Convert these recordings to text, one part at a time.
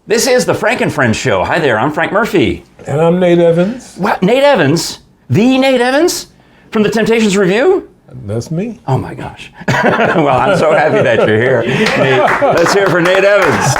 This is the Frank and Friends show. Hi there, I'm Frank Murphy. And I'm Nate Evans. What? Nate Evans? The Nate Evans? From the Temptations Revue? That's me. Oh my gosh. Well, I'm so happy that you're here. Nate, let's hear it for Nate Evans.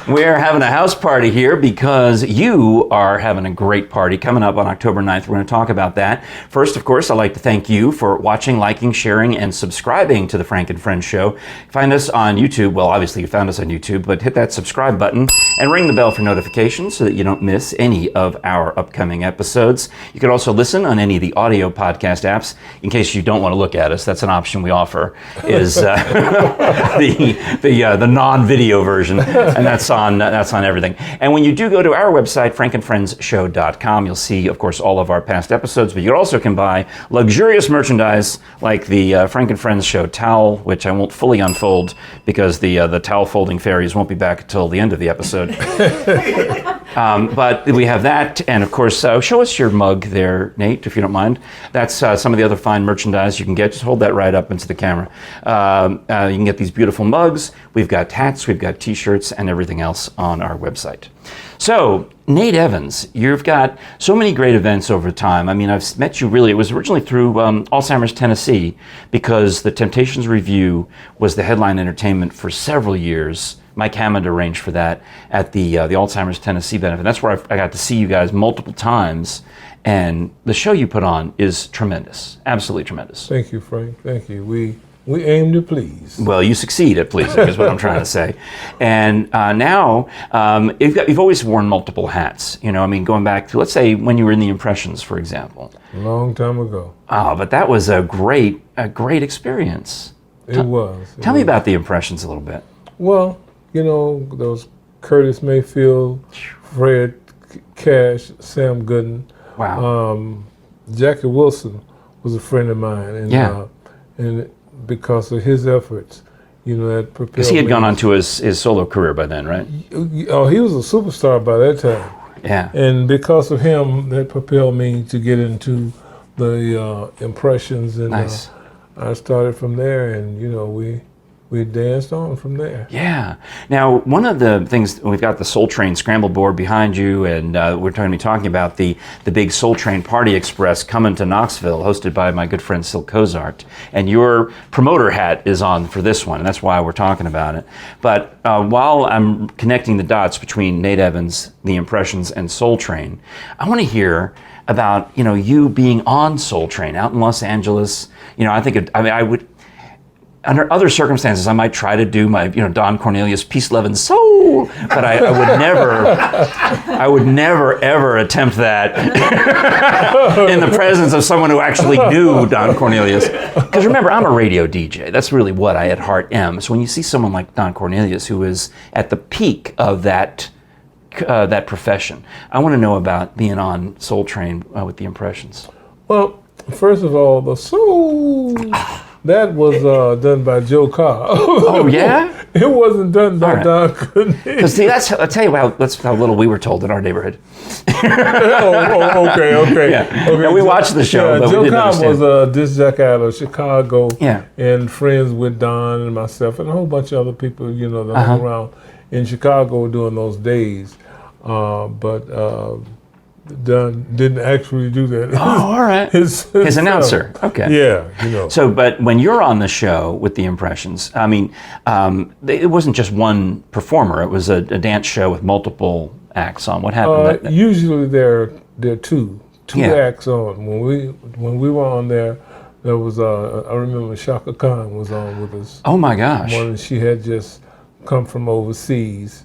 We're having a house party here because you are having a great party coming up on October 9th. We're going to talk about that. First, of course, I'd like to thank you for watching, liking, sharing, and subscribing to the Frank and Friends show. Find us on YouTube. Well, obviously you found us on YouTube, but hit that subscribe button and ring the bell for notifications so that you don't miss any of our upcoming episodes. You can also listen on any of the audio podcast apps in case you don't want to look at us. That's an option we offer, is the non-video version, and that's on everything. And when you do go to our website, frankandfriendsshow.com, you'll see, of course, all of our past episodes, but you also can buy luxurious merchandise like the Frank and Friends Show towel, which I won't fully unfold because the towel folding fairies won't be back until the end of the episode. But we have that, and of course, show us your mug there, Nate, if you don't mind. That's some of the other fine merchandise you can get. Just hold that right up into the camera. You can get these beautiful mugs. We've got hats, we've got t-shirts, and everything else on our website. So, Nate Evans, you've got so many great events over time. I mean, I've met you really, it was originally through Alzheimer's Tennessee, because the Temptations Revue was the headline entertainment for several years. Mike Hammond arranged for that at the Alzheimer's Tennessee benefit. That's where I got to see you guys multiple times, and the show you put on is tremendous, absolutely tremendous. Thank you, Frank. Thank you. We aim to please. Well, you succeed at pleasing, is what I'm trying to say. And now you've always worn multiple hats. You know, I mean, going back to, let's say, when you were in the Impressions, for example. A long time ago. Oh, but that was a great experience. It was. Tell me about the Impressions a little bit. Well, you know, those Curtis Mayfield, Fred Cash, Sam Gooden. Wow. Jackie Wilson was a friend of mine, and and because of his efforts, you know, that propelled. Because he had gone on to his solo career by then, right? Oh, he was a superstar by that time. Yeah. And because of him, that propelled me to get into the Impressions, and nice. I started from there, and you know, we danced on from there. Yeah. Now, one of the things, we've got the Soul Train Scramble Board behind you, and we're going to be talking about the big Soul Train Party Express coming to Knoxville, hosted by my good friend Sil Cozart. And your promoter hat is on for this one, and that's why we're talking about it. But while I'm connecting the dots between Nate Evans, the Impressions, and Soul Train, I want to hear about, you know, you being on Soul Train out in Los Angeles. You know, I would, under other circumstances, I might try to do my, you know, Don Cornelius, peace, love, and soul, but I would never, ever attempt that in the presence of someone who actually knew Don Cornelius. Because remember, I'm a radio DJ. That's really what I at heart am. So when you see someone like Don Cornelius, who is at the peak of that profession, I want to know about being on Soul Train with the Impressions. Well, first of all, the soul. That was done by Joe Carr. Oh, yeah? It wasn't done by Don Cornelius. Because see, I'll tell you that's how little we were told in our neighborhood. Okay. Yeah. Okay. And we watched the show, but Joe we didn't Carr understand. was a disc jockey out of Chicago, Yeah. and friends with Don and myself and a whole bunch of other people, you know, that hung around in Chicago during those days. But Don didn't actually do that. Oh, all right. His announcer. Okay. Yeah, you know. So, but when you're on the show with the Impressions, I mean, it wasn't just one performer. It was a dance show with multiple acts on. What happened? Usually there are two Yeah. acts on. When we were on there was I remember Shaka Khan was on with us. Oh my gosh. She had just come from overseas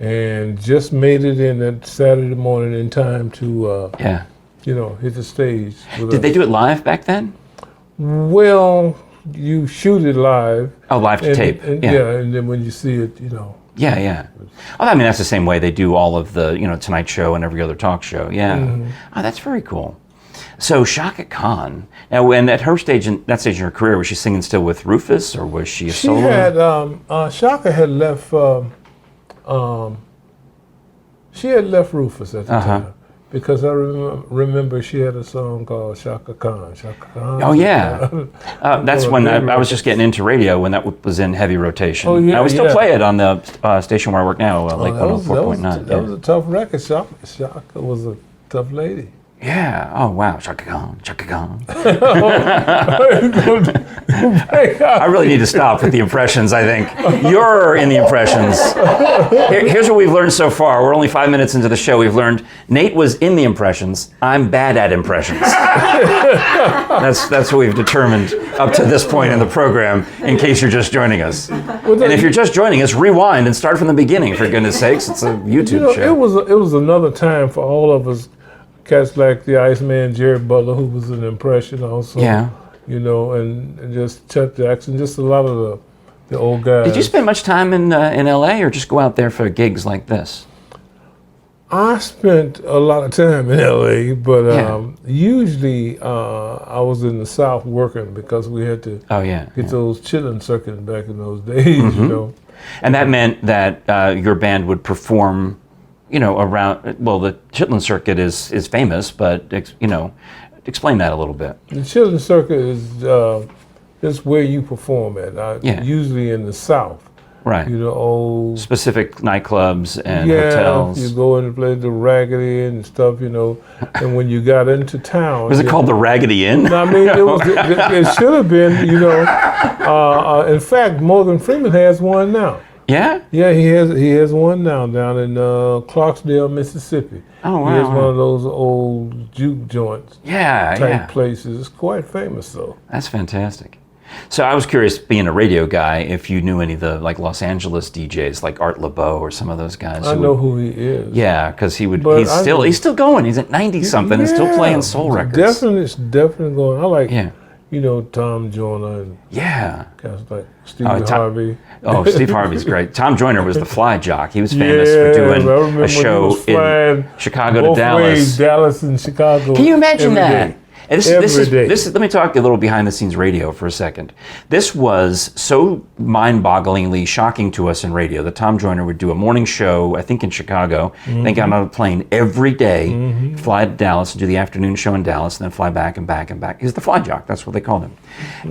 and just made it in that Saturday morning in time to you know, hit the stage with Did they do it live back then? Well, you shoot it live. Oh, live to tape. Yeah, and then when you see it, you know. Yeah, yeah. Well, I mean, that's the same way they do all of the, you know, Tonight Show and every other talk show. Yeah. Mm-hmm. Oh, that's very cool. So Shaka Khan, now, when at her stage, that stage in her career, was she singing still with Rufus, or was she a solo? She had, Shaka had left, she had left Rufus at the time. because I remember she had a song called Shaka Khan. Shaka Khan. Oh yeah, that's when I was just getting into radio when that was in heavy rotation. Oh yeah, we still play it on the station where I work now, Lake 104.9. That was a tough record. Shaka was a tough lady. Yeah. Oh wow, Chaka Khan, Chaka Khan. I really need to stop with the impressions. I think you're in the impressions. Here's what we've learned so far. We're only 5 minutes into the show. We've learned Nate was in the impressions. I'm bad at impressions. That's what we've determined up to this point in the program. In case you're just joining us, and if you're just joining us, rewind and start from the beginning. For goodness sakes, it's a YouTube show. It was another time for all of us. Cats like the Iceman, Jerry Butler, who was an impression also. Yeah. And just Chuck Jackson, just a lot of the old guys. Did you spend much time in L.A. or just go out there for gigs like this? I spent a lot of time in L.A., but usually I was in the South working because we had to get those chillin' circuits back in those days, And that meant that your band would perform around, well, the chitlin circuit is famous, but, explain that a little bit. The chitlin circuit is where you perform at, usually in the South. Right. Old... Specific nightclubs and hotels. You go in and play the Raggedy Inn and stuff, and when you got into town... Was it called the Raggedy Inn? I mean, it should have been, in fact, Morgan Freeman has one now. Yeah? Yeah, he has one now down in Clarksdale, Mississippi. Oh, wow. He has one of those old juke joints type places. It's quite famous, though. That's fantastic. So I was curious, being a radio guy, if you knew any of the Los Angeles DJs, like Art LeBeau or some of those guys. I know who he is. Yeah, because he's still going. He's at 90-something and still playing soul records. Definitely going. I like Tom Joyner and guys like Steve Harvey. Oh, Steve Harvey's great. Tom Joyner was the fly jock. He was famous for doing a show in Chicago to Dallas. Dallas and Chicago. Can you imagine that? Every day. Let me talk a little behind the scenes radio for a second. This was so mind-bogglingly shocking to us in radio that Tom Joyner would do a morning show, I think in Chicago, then get on a plane every day, fly to Dallas and do the afternoon show in Dallas, and then fly back and back and back. He's the fly jock, that's what they called him.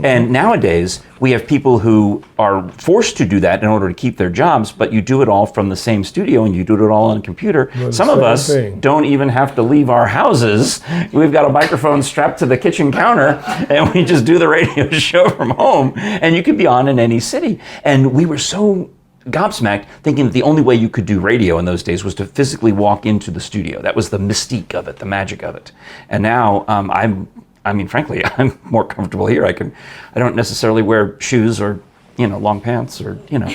And nowadays, we have people who are forced to do that in order to keep their jobs, but you do it all from the same studio and you do it all on a computer. Some of us don't even have to leave our houses. We've got a microphone strapped to the kitchen counter and we just do the radio show from home, and you could be on in any city. And we were so gobsmacked thinking that the only way you could do radio in those days was to physically walk into the studio. That was the mystique of it, the magic of it. And now frankly, I'm more comfortable here. I don't necessarily wear shoes or long pants or Were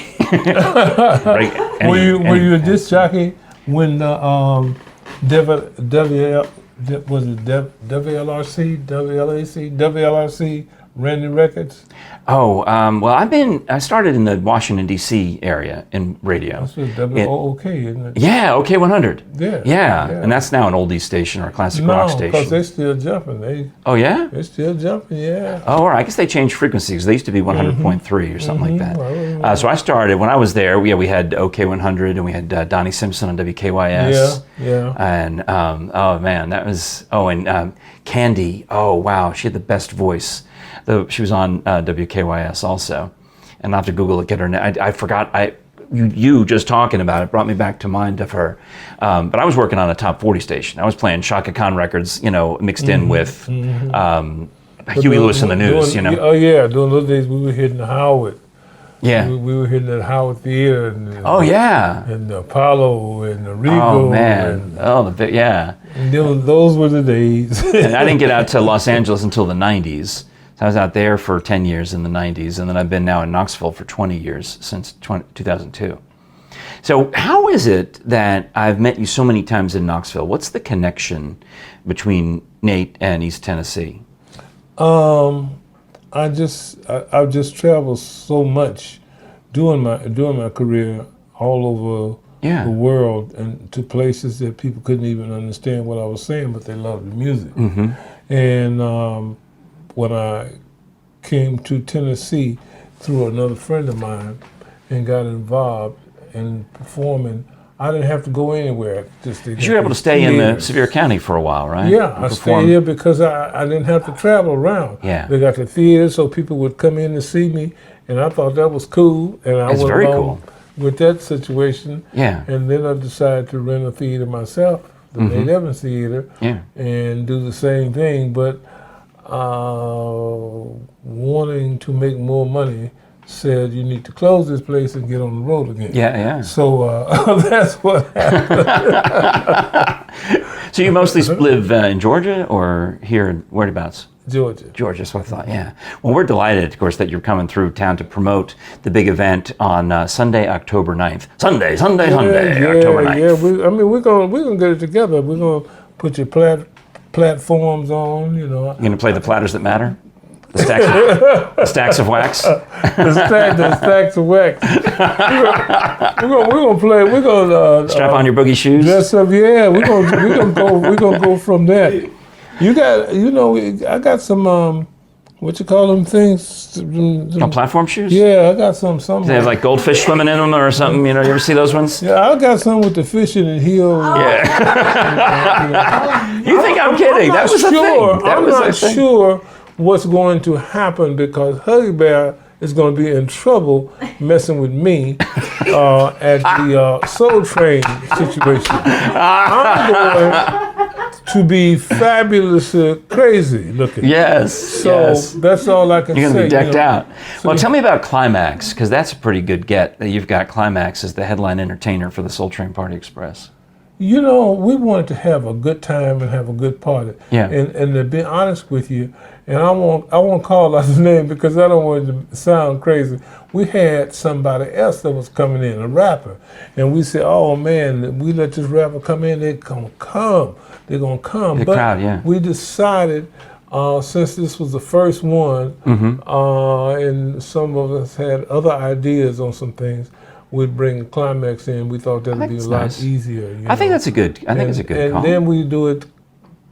you a disc jockey when WLRC ran the records? Oh, well, I started in the Washington, D.C. area in radio. That's WOOK, isn't it? Yeah, OK 100. Yeah. And that's now an oldies station or a classic rock station. No, because they're still jumping. Oh, yeah? They're still jumping, yeah. Oh, all right. I guess they changed frequencies. They used to be 100.3 or something like that. So I started, when I was there, we had OK 100 and we had Donnie Simpson on WKYS. Yeah. And, oh, man, that was, and Candy, oh, wow, she had the best voice. She was on WKYS also, and I'll have to Google it, get her name. I forgot. You just talking about it brought me back to mind of her. But I was working on a top 40 station. I was playing Shaka Khan records, mixed in with Huey Lewis and the News. Oh yeah, during those days we were hitting Howard. Yeah, we were hitting at Howard Theater. And the Apollo and the Regal. Oh man, And those were the days. And I didn't get out to Los Angeles until the 90s. So I was out there for 10 years in the 90s, and then I've been now in Knoxville for 20 years, since 2002. So how is it that I've met you so many times in Knoxville? What's the connection between Nate and East Tennessee? I've just traveled so much during my career all over the world, and to places that people couldn't even understand what I was saying, but they loved the music. And when I came to Tennessee through another friend of mine and got involved in performing, I didn't have to go anywhere. Just you were able to stay in the Sevier County for a while, right? Yeah, I stayed here because I didn't have to travel around. Yeah. They got the theater, so people would come in to see me, and I thought that was cool. And I went very along cool with that situation. Yeah. And then I decided to rent a theater myself, the Nate Evans Theater, and do the same thing, but wanting to make more money said you need to close this place and get on the road again. Yeah. So that's what happened. So you mostly live in Georgia or here, whereabouts? Georgia. Georgia, that's what I thought, yeah. Well, we're delighted, of course, that you're coming through town to promote the big event on Sunday, October 9th. Sunday, October 9th. Yeah, we're gonna get it together. We're gonna put your platforms on, you know. You're going to play the platters that matter? The stacks of wax? the stacks of wax. We're gonna play. We're gonna strap on your boogie shoes. Dress up. Yeah, we're gonna go from that. I got some what you call them things? Some platform shoes? Yeah, I got some. They have like goldfish swimming in them or something. You ever see those ones? Yeah, I got some with the fish in the heel. Yeah. You think I'm kidding? That was a thing. I'm not sure what's going to happen because Huggy Bear is going to be in trouble messing with me at the Soul Train situation. I'm going to be fabulously crazy looking. Yes. So that's all I can say. You're going to be decked out. Well, tell me about Climax, because that's a pretty good get that you've got Climax as the headline entertainer for the Soul Train Party Express. We wanted to have a good time and have a good party. Yeah. And to be honest with you, and I won't call out his name because I don't want it to sound crazy. We had somebody else that was coming in, a rapper, and we said, "Oh man, we let this rapper come in, they're gonna come. The but crowd, yeah. We decided, since this was the first one, and some of us had other ideas on some things, we'd bring Climax in. We thought that would be a lot easier. I think it's a good call. And then we do it,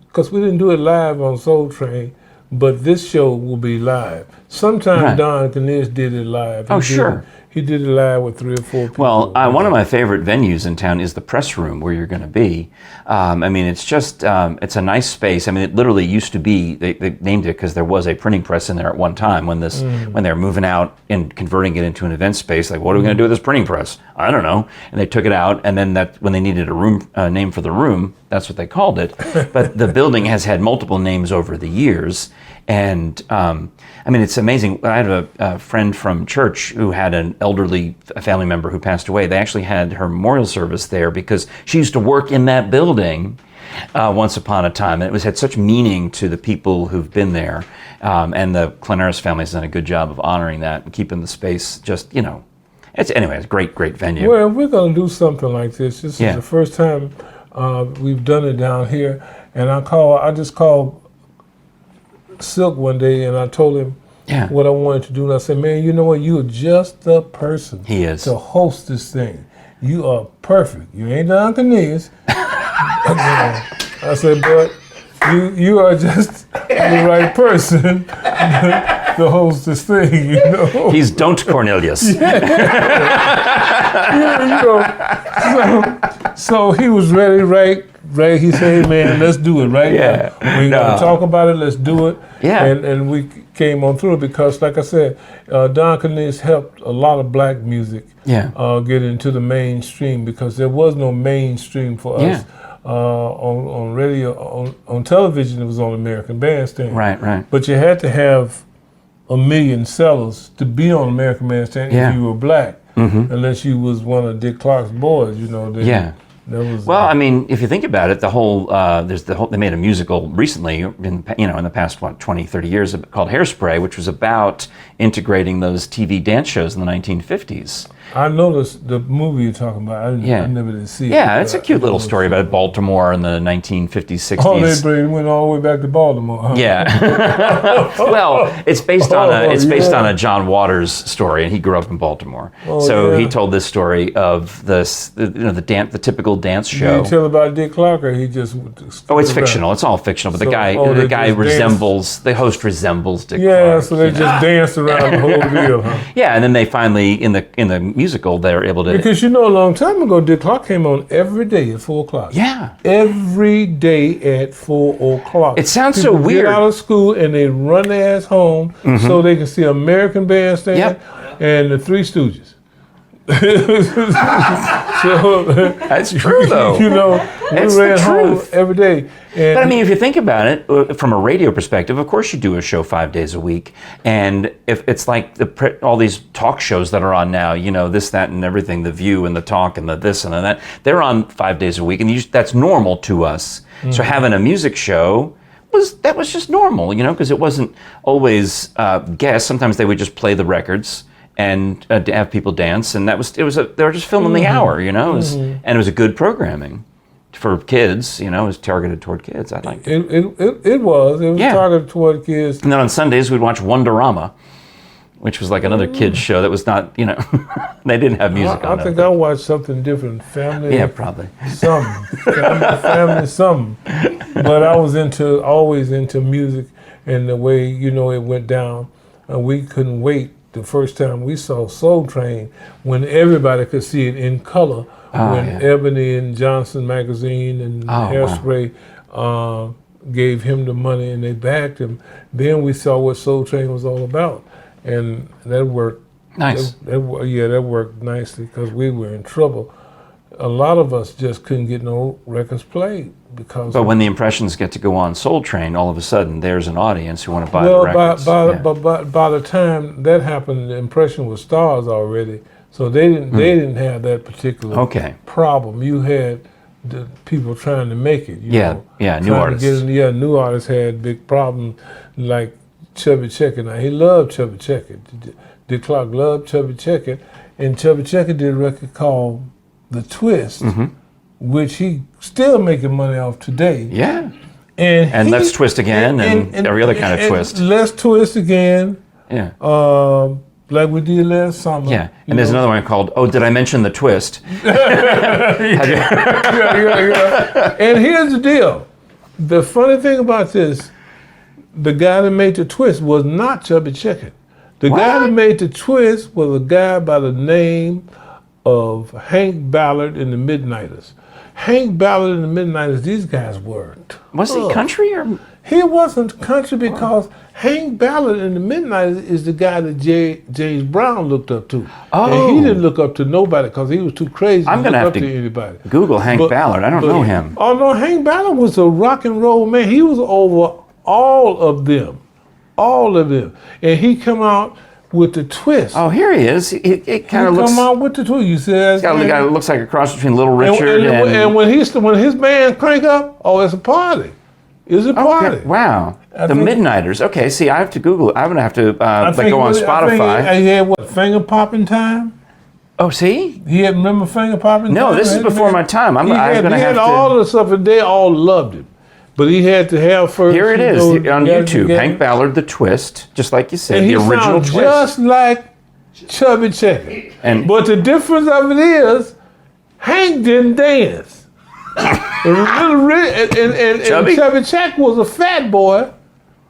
because we didn't do it live on Soul Train, but this show will be live. Sometimes Don Knish did it live. He did it live with 3 or 4 people. Well, one of my favorite venues in town is the press room where you're going to be. It's just, it's a nice space. It literally used to be, they named it because there was a printing press in there at one time when they were moving out and converting it into an event space. Like, what are we going to do with this printing press? I don't know. And they took it out, and then when they needed a name for the room, that's what they called it. But the building has had multiple names over the years. And it's amazing. I had a friend from church who had an elderly family member who passed away. They actually had her memorial service there because she used to work in that building once upon a time. And it had such meaning to the people who've been there. And the Clanaris family has done a good job of honoring that and keeping the space just, it's a great venue. Well, we're going to do something like this. This is the first time we've done it down here. And I just called Silk one day and I told him what I wanted to do, and I said, "Man, you know what? You are just the person to host this thing. You are perfect. You ain't Don Knish." I said, "But you are just the right person to host this thing." He's Don't Cornelius. So he was ready, right? He said, "Hey, man, let's do it right now. We're going to talk about it. Let's do it." Yeah. And we came on through it because, like I said, Don Knish helped a lot of black music get into the mainstream because there was no mainstream for us. On radio, on television, it was on American Bandstand. Right. But you had to have 1 million sellers to be on American Bandstand if you were black, unless you was one of Dick Clark's boys, if you think about it, they made a musical recently in the past 20, 30 years called Hairspray, which was about integrating those TV dance shows in the 1950s. I noticed the movie you're talking about. I never did see it. Yeah, it's a cute little story about Baltimore in the 1950s, 60s. Oh, they went all the way back to Baltimore. Huh? Yeah. Well, it's based on a John Waters story, and he grew up in Baltimore. He told this story of the typical musical dance show. Did you tell about Dick Clark, or he just? Oh, it's fictional. It's all fictional. But So, the guy resembles the host resembles Dick Yeah, Clark. so they just danced around the whole deal, huh? Yeah, and then they finally in the musical they're able to. Because a long time ago, Dick Clark came on every day at 4:00. Yeah. Every day at 4:00. It sounds People so weird. Get out of school and they run their ass home so they can see American Bandstand and the Three Stooges. So That's true, though. We That's ran the home truth. every day. And But I mean, if you think about it, from a radio perspective, of course you do a show 5 days a week. And if it's like all these talk shows that are on now, this, that, and everything, The View and The Talk and the this and the that, they're on 5 days a week. And that's normal to us. So having a music show was just normal, because it wasn't always guests. Sometimes they would just play the records and have people dance, and they were just filming the hour, and it was a good programming for kids, it was targeted toward kids. I liked it. It was targeted toward kids. And then on Sundays we'd watch Wonderama, which was like another kids show that was not, they didn't have music on it. I think I watched something different, family. Yeah, probably. Family something. But I was always into music, and the way it went down. We couldn't wait. The first time we saw Soul Train, when everybody could see it in color, Ebony and Johnson magazine and Hairspray gave him the money and they backed him, then we saw what Soul Train was all about, and that worked. Nice. That worked nicely because we were in trouble. A lot of us just couldn't get no records played because. But when the impressions get to go on Soul Train, all of a sudden there's an audience who want to buy the records. By the time that happened, the impression was stars already, so they didn't have that particular problem. You had the people trying to make it. New artists. New artists had big problems, like Chubby Checker. Now he loved Chubby Checker. Dick Clark loved Chubby Checker, and Chubby Checker did a record called The Twist, which he still making money off today. Yeah. And Let's Twist Again and every other kind of twist. Let's Twist Again. Yeah. Like we did last summer. Yeah. And there's another one called, Oh, Did I Mention the Twist? Yeah. And here's the deal. The funny thing about this, the guy that made the twist was not Chubby Checker. The guy that made the twist was a guy by the name of Hank Ballard and the Midnighters. Hank Ballard and the Midnighters, these guys worked. Was he country or? He wasn't country because Hank Ballard and the Midnighters is the guy that James Brown looked up to. Oh. And he didn't look up to nobody because he was too crazy to look up to anybody. Google Hank Ballard. I don't know him. Oh no, Hank Ballard was a rock and roll man. He was over all of them. And he come out with the twist. Oh, here he is. It kind of looks. Come out with the twist. You see that? He's got a guy that looks like a cross between Little Richard and when his band crank up, it's a party. It's a party. Okay. Wow. The Midnighters. Okay, see, I have to Google it. I'm going to have to go on Spotify. He had what, Finger Poppin Time? Oh, see? He had, remember Finger Poppin Time? No, this is before my time. I'm going to have to. He had all the stuff, and they all loved it. But he had to have first. Here it is on YouTube. Hank Ballard, The Twist, just like you said, and the original twist. Just like Chubby Checker. But the difference of it is, Hank didn't dance. and Chubby Checker was a fat boy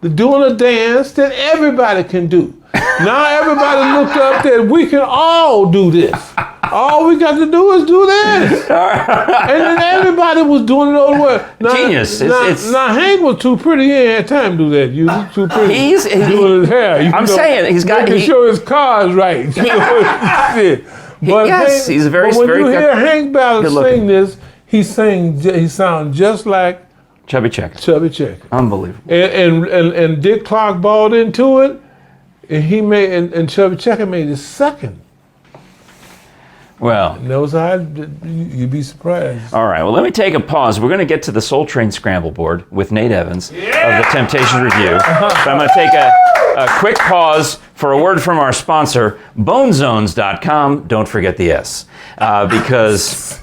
doing a dance that everybody can do. Now everybody looked up that we can all do this. All we got to do is do this. And then everybody was doing it all the way. Genius. Now Hank was too pretty. He ain't had time to do that. You was too pretty. He's doing his hair. I'm saying he's got. Making sure his car is right. But yes, he's very. But when you hear Hank Ballard sing this, he sounds just like Chubby Checker. Unbelievable. And Dick Clark bought into it, and Chubby Checker made his second. Well, and that was how you'd be surprised. All right, well, let me take a pause. We're going to get to the Soul Train Scramble Board with Nate Evans of the Temptations Revue. But I'm going to take a quick pause for a word from our sponsor, bonezones.com. Don't forget the S. Because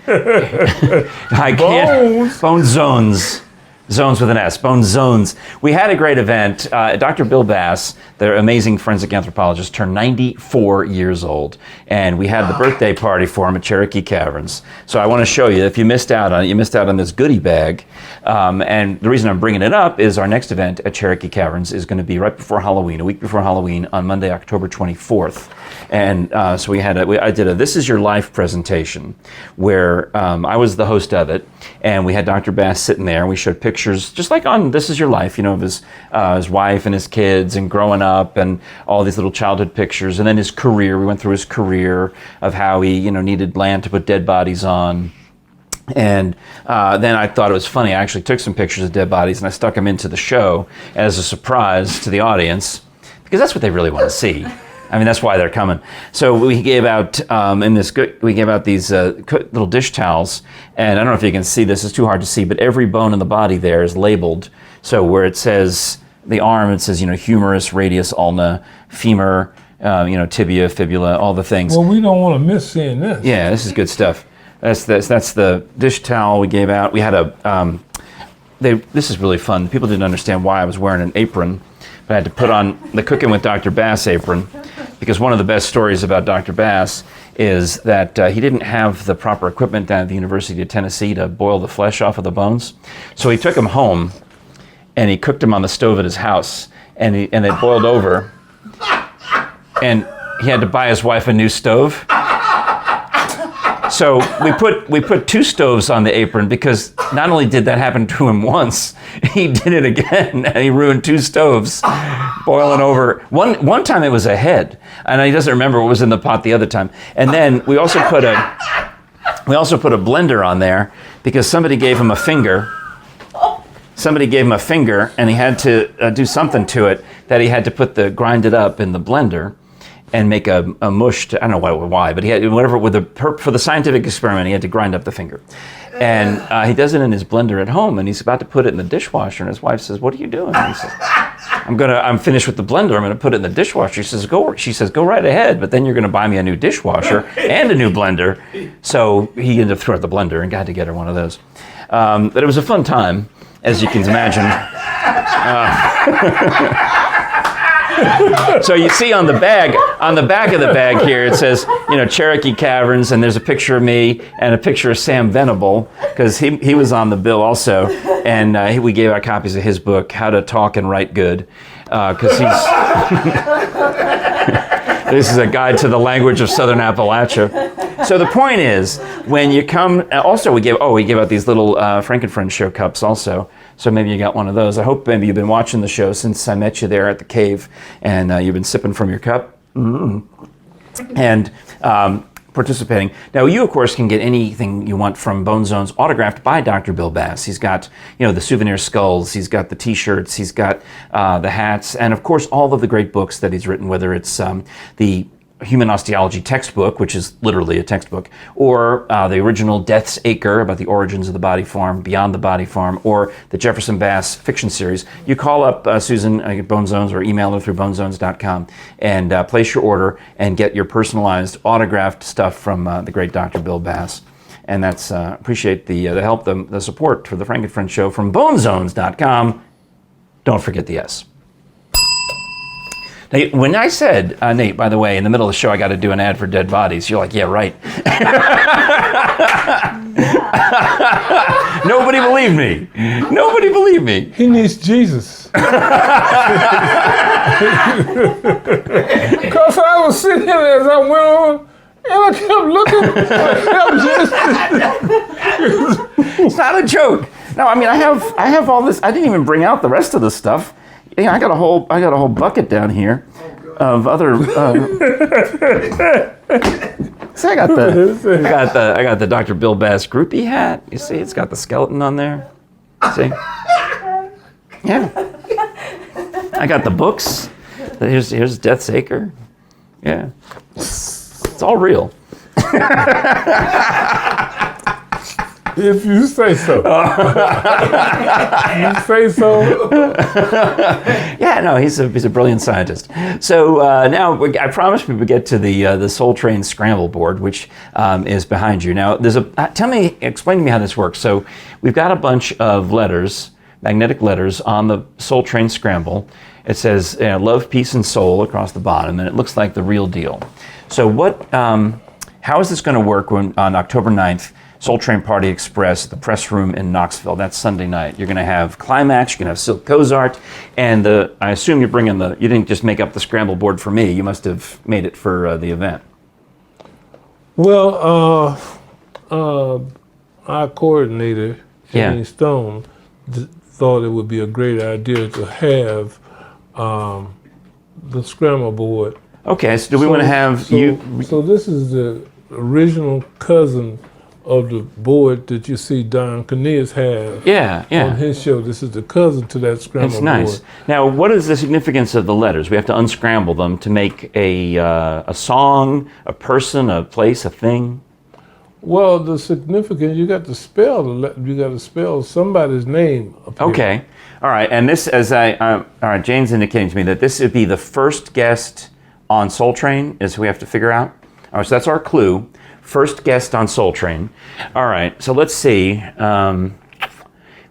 I can't. Bone Zones. Zones with an S, Bone Zones. We had a great event. Dr. Bill Bass, the amazing forensic anthropologist, turned 94 years old. And we had the birthday party for him at Cherokee Caverns. So I want to show you, if you missed out on it, you missed out on this goodie bag. And the reason I'm bringing it up is our next event at Cherokee Caverns is going to be right before Halloween, a week before Halloween, on Monday, October 24th. And so I did a This Is Your Life presentation where I was the host of it. And we had Dr. Bass sitting there, and we showed pictures, just like on This Is Your Life, of his wife and his kids and growing up and all these little childhood pictures. And then his career, we went through his career of how he, needed land to put dead bodies on. And then I thought it was funny. I actually took some pictures of dead bodies and I stuck them into the show as a surprise to the audience, because that's what they really want to see. I mean, that's why they're coming. So we gave out these little dish towels, and I don't know if you can see this. It's too hard to see, but every bone in the body there is labeled. So where it says the arm, it says humerus, radius, ulna, femur, tibia, fibula, all the things. Well, we don't want to miss seeing this. Yeah, this is good stuff. That's the dish towel we gave out. We had this is really fun. People didn't understand why I was wearing an apron, but I had to put on the Cooking with Dr. Bass apron, because one of the best stories about Dr. Bass is that he didn't have the proper equipment down at the University of Tennessee to boil the flesh off of the bones. So he took them home and he cooked them on the stove at his house, and it boiled over, and he had to buy his wife a new stove. So we put two stoves on the apron, because not only did that happen to him once, he did it again, and he ruined two stoves boiling over. One time it was a head, and he doesn't remember what was in the pot the other time. And then we also put a blender on there, because somebody gave him a finger. Somebody gave him a finger, and he had to do something to it, that he had to grind it up in the blender and make a mush. I don't know why, but he had for the scientific experiment, he had to grind up the finger. And he does it in his blender at home, and he's about to put it in the dishwasher, and his wife says, "What are you doing?" And he says, I'm finished with the blender. I'm gonna put it in the dishwasher." She says, "Go right ahead, but then you're gonna buy me a new dishwasher and a new blender." So he ended up throwing out the blender and got to get her one of those. But it was a fun time, as you can imagine. So you see on the back of the bag here, it says, Cherokee Caverns, and there's a picture of me and a picture of Sam Venable, because he was on the bill also, and we gave out copies of his book, How to Talk and Write Good, because this is a guide to the language of Southern Appalachia. So the point is, when you come, also we gave out these little Frankenfriend show cups also. So maybe you got one of those. I hope maybe you've been watching the show since I met you there at the cave, and you've been sipping from your cup and participating. Now, you, of course, can get anything you want from Bone Zones autographed by Dr. Bill Bass. He's got, the souvenir skulls, he's got the T-shirts, he's got the hats, and, of course, all of the great books that he's written, whether it's the Human Osteology textbook, which is literally a textbook, or the original Death's Acre about the origins of the body farm, Beyond the Body Farm, or the Jefferson Bass fiction series. You call up Susan at Bone Zones, or email her through bonezones.com, and place your order and get your personalized autographed stuff from the great Dr. Bill Bass. And that's appreciate the help, the support for the Frankenfriend Show from bonezones.com. Don't forget the S. Now, when I said, Nate, by the way, in the middle of the show, I got to do an ad for dead bodies, you're like, yeah, right. Nobody believed me. Nobody believed me. He needs Jesus. Because I was sitting here as I went on, and I kept looking. It's not a joke. No, I mean, I have all this. I didn't even bring out the rest of the stuff. Yeah, I got a whole bucket down here of other. See, I got the Dr. Bill Bass groupie hat. You see, it's got the skeleton on there. See, yeah. I got the books. Here's Death's Acre. Yeah, it's all real. If you say so. You say so. Yeah, no, he's a brilliant scientist. So now I promised we would get to the Soul Train Scramble Board, which is behind you. Now, explain to me how this works. So we've got a bunch of letters magnetic letters on the Soul Train Scramble. It says love, peace, and soul across the bottom, and it looks like the real deal. So how is this going to work when on October 9th, Soul Train Party Express at the Press Room in Knoxville? That's Sunday night. You're going to have Climax, you're going to have Silk Cozart, and I assume you're bringing you didn't just make up the scramble board for me, you must have made it for the event. Well, our coordinator, Jenny Stone, thought it would be a great idea to have the scramble board. Okay, so do we want to have you? So this is the original cousin of the board that you see Don Cornelius have on his show. This is the cousin to that scramble board. It's nice. Now, what is the significance of the letters? We have to unscramble them to make a song, a person, a place, a thing? Well, the significance, you got to spell somebody's name up here. Okay. All right. And this, all right, Jane's indicating to me that this would be the first guest on Soul Train, is who we have to figure out. All right, so that's our clue. First guest on Soul Train. All right, so let's see. Well,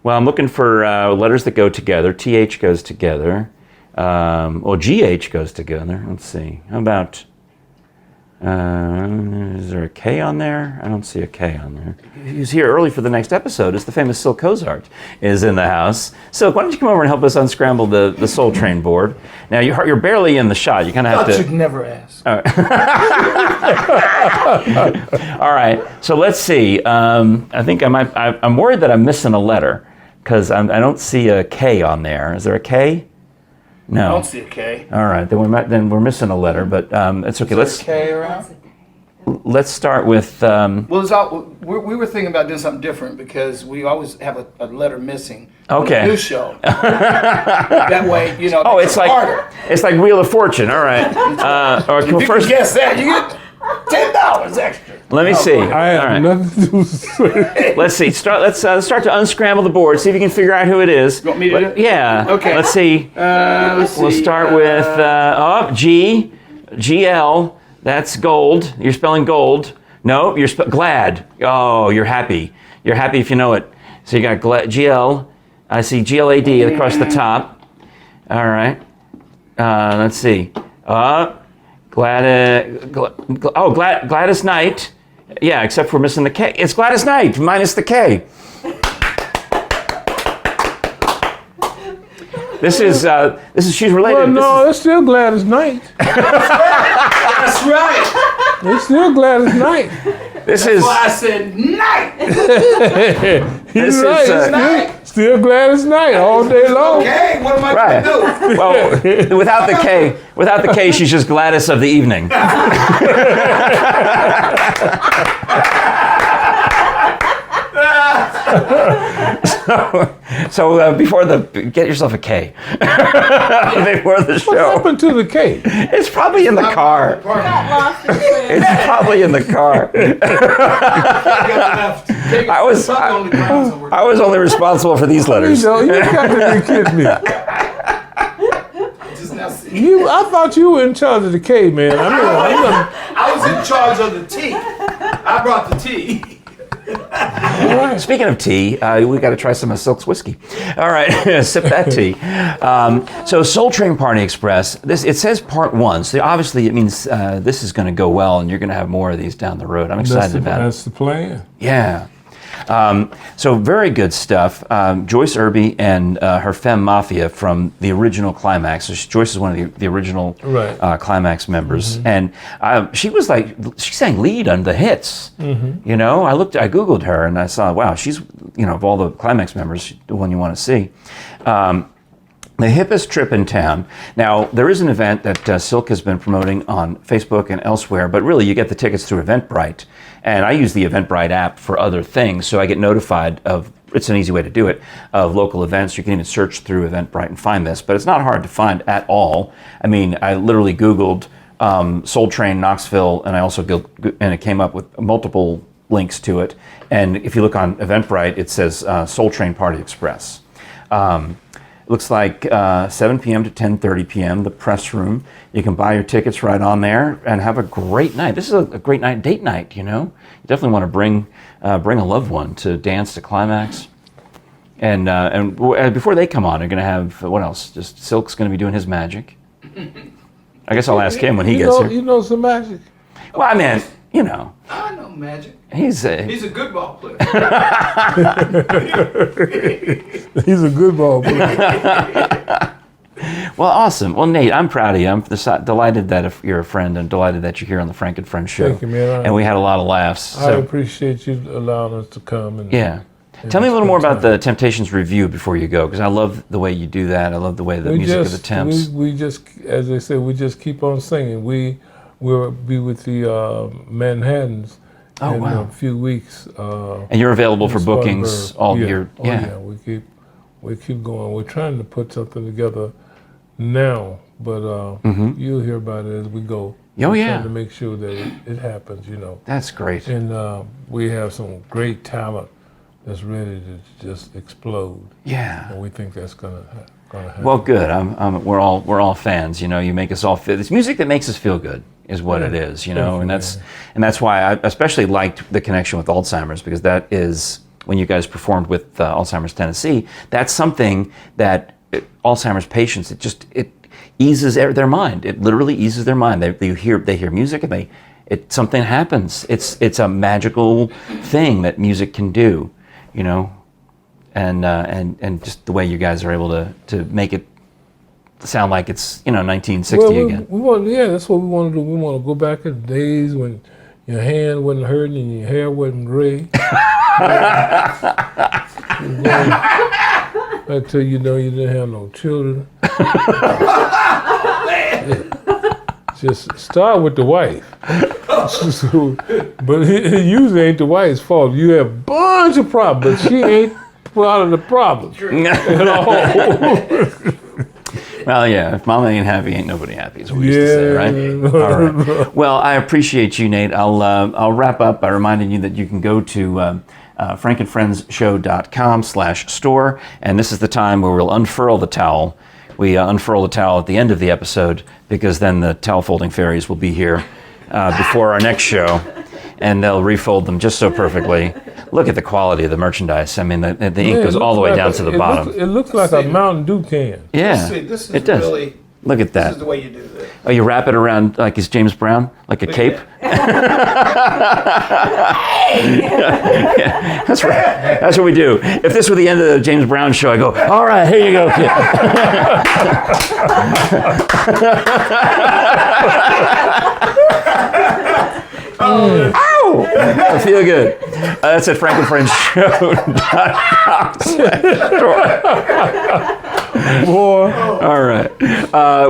I'm looking for letters that go together. TH goes together. GH goes together. Let's see. How about, is there a K on there? I don't see a K on there. Who's here early for the next episode is the famous Silk Cozart is in the house. Silk, why don't you come over and help us unscramble the Soul Train board? Now, you're barely in the shot. You kind of have to... You'd never ask. All right. All right, so let's see. I think I'm worried that I'm missing a letter because I don't see a K on there. Is there a K? No. I don't see a K. All right, then we're missing a letter, but it's okay. Is there a K around? Let's start with... we were thinking about doing something different because we always have a letter missing on the new show. That way, it's like harder. It's like Wheel of Fortune. All right. If you can guess that, you get $10 extra. Let me see. I have nothing to say. Let's see. Let's start to unscramble the board. See if you can figure out who it is. You want me to do it? Yeah. Okay. Let's see. We'll start with GL. That's gold. You're spelling gold. No, you're glad. Oh, you're happy. You're happy if you know it. So you got GL. I see GLAD across the top. All right. Let's see. Gladys Knight. Yeah, except we're missing the K. It's Gladys Knight minus the K. This is she's related. Well, no, it's still Gladys Knight. That's right. It's still Gladys Knight. That's why I said night. He's right. Still Gladys Knight all day long. Okay, what am I going to do? Well, without the K, she's just Gladys of the evening. So before get yourself a K before the show. What happened to the K? It's probably in the car. It's probably in the car. I was only responsible for these letters. You got to be kidding me. I thought you were in charge of the K, man. I was in charge of the T. I brought the T. All right. Speaking of tea, we got to try some of Silk's whiskey. All right, sip that tea. So Soul Train Party Express, it says part 1, so obviously it means this is going to go well and you're going to have more of these down the road. I'm excited about it. That's the plan. Yeah. So very good stuff. Joyce Irby and her Femme Mafia from the original Climax. So Joyce is one of the original Climax members, and she sang lead on the hits. You know, I Googled her and I saw, wow, she's of all the Climax members, the one you want to see. The hippest trip in town. Now, there is an event that Silk has been promoting on Facebook and elsewhere, but really you get the tickets through Eventbrite. And I use the Eventbrite app for other things, so I get notified of, it's an easy way to do it, of local events. You can even search through Eventbrite and find this, but it's not hard to find at all. I mean, I literally Googled Soul Train Knoxville, and I also and it came up with multiple links to it. And if you look on Eventbrite, it says Soul Train Party Express. Looks like 7 p.m. to 10:30 p.m., the press room. You can buy your tickets right on there and have a great night. This is a great night, date night, You definitely want to bring a loved one to dance to Climax. And before they come on, they're going to have, what else? Just Silk's going to be doing his magic. I guess I'll ask him when he gets here. You know some magic? Well, I mean, you know. I know magic. He's a good ball player. He's a good ball player. Well, awesome. Well, Nate, I'm proud of you. I'm delighted that if you're a friend and delighted that you're here on the Frank and Friends show. Thank you, man. And we had a lot of laughs. I appreciate you allowing us to come. And tell me a little more about the Temptations Revue before you go, because I love the way you do that. I love the way the music of the Temps. We just, as they say, we just keep on singing. We'll be with the Manhattans in a few weeks. And you're available for bookings all year. Yeah, we keep going. We're trying to put something together now, but you'll hear about it as we go. We're trying to make sure that it happens, you know. That's great. And we have some great talent that's ready to just explode. Yeah. And we think that's gonna happen. Well, good. We're all fans. You know, you make us all feel. It's music that makes us feel good, is what it is. You know, and that's why I especially liked the connection with Alzheimer's, because that is when you guys performed with Alzheimer's Tennessee. That's something that Alzheimer's patients, it eases their mind. It literally eases their mind. They hear music and something happens. It's a magical thing that music can do, you know, and just the way you guys are able to make it sound like it's 1960 again. That's what we want to do. We want to go back in the days when your hand wasn't hurting and your hair wasn't gray. Until you didn't have no children. Just start with the wife. But it usually ain't the wife's fault. You have a bunch of problems, but she ain't part of the problem at all. Well, yeah, if mama ain't happy, ain't nobody happy, is what we used to say, right? All right. Well, I appreciate you, Nate. I'll wrap up by reminding you that you can go to frankandfriendsshow.com/store, and this is the time where we'll unfurl the towel. We unfurl the towel at the end of the episode, because then the towel folding fairies will be here before our next show, and they'll refold them just so perfectly. Look at the quality of the merchandise. I mean, the ink goes all the way down to the bottom. It looks like a Mountain Dew can. Yeah, this is it does. Really, look at that. This is the way you do this. Oh, you wrap it around like it's James Brown, like a cape? Yeah, that's right. That's what we do. If this were the end of the James Brown show, I go, all right, here you go, kid. Ow! I feel good. That's at frankandfriendsshow.com. Boy. All right.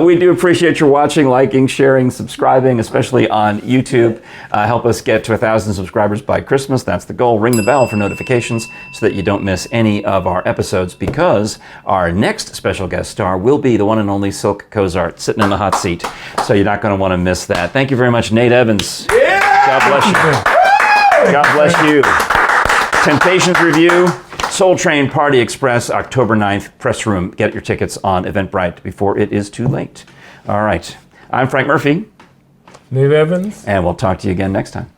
We do appreciate your watching, liking, sharing, subscribing, especially on YouTube. Help us get to 1,000 subscribers by Christmas. That's the goal. Ring the bell for notifications so that you don't miss any of our episodes, because our next special guest star will be the one and only Silk Cozart, sitting in the hot seat. So you're not going to want to miss that. Thank you very much, Nate Evans. Yeah! God bless you. God bless you. Temptations Revue, Soul Train Party Express, October 9th, press room. Get your tickets on Eventbrite before it is too late. All right. I'm Frank Murphy. Nate Evans. And we'll talk to you again next time.